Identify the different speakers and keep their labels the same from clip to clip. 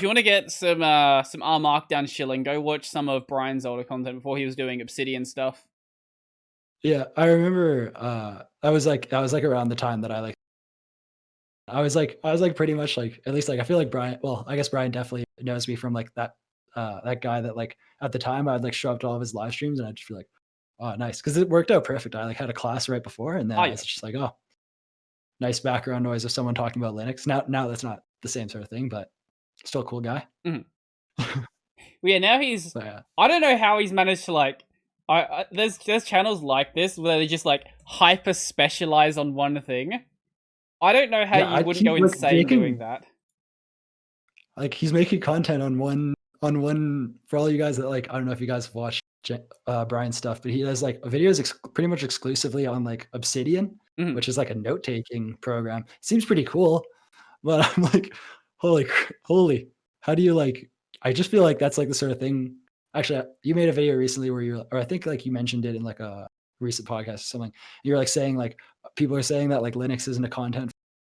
Speaker 1: If you want to get some R Markdown shilling, go watch some of Brian's older content before he was doing Obsidian stuff.
Speaker 2: Yeah, I remember, that was, like, around the time that I was like pretty much like at least like I feel like Brian well, I guess Brian definitely knows me from like that guy that like at the time I'd like show up to all of his live streams and I'd just be like, "Oh, nice," because it worked out perfect. I like had a class right before and then
Speaker 1: Oh
Speaker 2: I
Speaker 1: yeah.
Speaker 2: was just like, "Oh, nice background noise of someone talking about Linux." Now that's not the same sort of thing, but still a cool guy.
Speaker 1: Mhm. Well, yeah, now he's.
Speaker 2: So yeah.
Speaker 1: I don't know how he's managed to like. There's channels like this where they just like hyper specialize on one thing. I don't know how
Speaker 2: Yeah,
Speaker 1: you wouldn't
Speaker 2: he's
Speaker 1: go
Speaker 2: like
Speaker 1: insane doing
Speaker 2: making
Speaker 1: that.
Speaker 2: like he's making content on one for all you guys that like I don't know if you guys have watched Brian's stuff, but he does like videos pretty much exclusively on like Obsidian,
Speaker 1: Mhm.
Speaker 2: which is like a note taking program. Seems pretty cool, but I'm like, holy, how do you like? I just feel like that's like the sort of thing. Actually, you made a video recently where you, or I think like you mentioned it in like a recent podcast or something. You're like saying like people are saying that like Linux isn't a content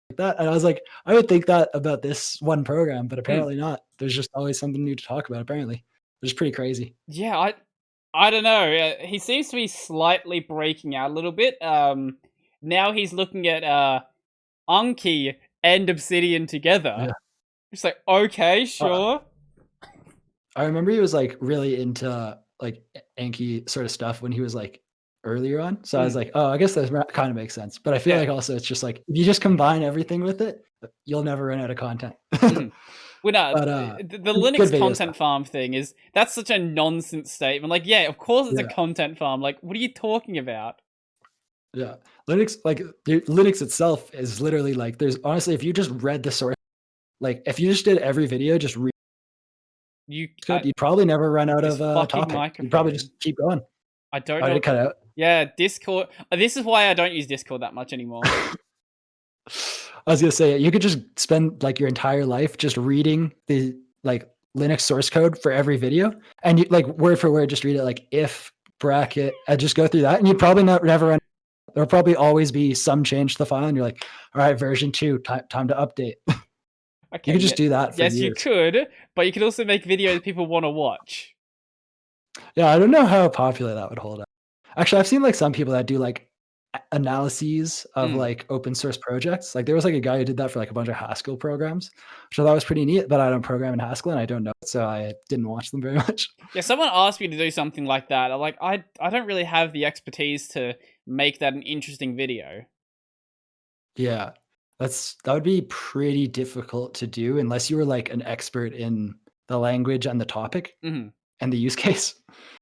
Speaker 2: like that, and I was like, I would think that about this one program, but
Speaker 1: Mm.
Speaker 2: apparently not. There's just always something new to talk about, apparently, which is pretty crazy.
Speaker 1: Yeah, I don't know. He seems to be slightly breaking out a little bit. Now he's looking at Anki and Obsidian together.
Speaker 2: Yeah.
Speaker 1: It's like, okay,
Speaker 2: Uh,
Speaker 1: sure.
Speaker 2: I remember he was, like, really into, like, Anki sort of stuff when he was, like, earlier on, so I was
Speaker 1: Mm,
Speaker 2: like, "Oh, I guess that kinda makes sense," but I feel
Speaker 1: yeah.
Speaker 2: like also it's just, like, if you just combine everything with it, you'll never run out of content.
Speaker 1: Mhm. Well, no,
Speaker 2: But,
Speaker 1: the
Speaker 2: good
Speaker 1: Linux
Speaker 2: video
Speaker 1: content
Speaker 2: stuff.
Speaker 1: farm thing is that's such a nonsense statement. Like, yeah, of course it's a
Speaker 2: Yeah,
Speaker 1: content farm. Like, what are you talking about?
Speaker 2: yeah. Linux like, Linux itself is literally, like there's honestly, if you just read the source like, if you just did every video, just read
Speaker 1: You
Speaker 2: code, you'd probably never run out
Speaker 1: this
Speaker 2: of,
Speaker 1: fucking
Speaker 2: topic. You'd probably
Speaker 1: microphone.
Speaker 2: just keep going.
Speaker 1: I don't
Speaker 2: Oh,
Speaker 1: know
Speaker 2: did it
Speaker 1: what the.
Speaker 2: cut out?
Speaker 1: Yeah, Discord. This is why I don't use Discord that much anymore.
Speaker 2: I was gonna say, you could just spend, like, your entire life just reading the, like, Linux source code for every video, and you like, word for word, just read it, like, if bracket and just go through that, and you'd probably not never run there'll probably always be some change to the file, and you're like, "Alright, version 2, time to update." You
Speaker 1: Okay,
Speaker 2: could
Speaker 1: yeah,
Speaker 2: just do that for
Speaker 1: yes, you
Speaker 2: years.
Speaker 1: could, but you could also make videos people want to watch.
Speaker 2: Yeah, I don't know how popular that would hold up. Actually, I've seen, like, some people that do, like, analyses of,
Speaker 1: Mm.
Speaker 2: like, open source projects. Like, there was, like, a guy who did that for, like, a bunch of Haskell programs, which I thought was pretty neat, but I don't program in Haskell, and I don't know it, so I didn't watch them very much.
Speaker 1: Yeah, someone asked me to do something like that. I'm like, I don't really have the expertise to make that an interesting video.
Speaker 2: Yeah. That would be pretty difficult to do unless you were, like, an expert in the language and the topic
Speaker 1: Mhm.
Speaker 2: and the use case.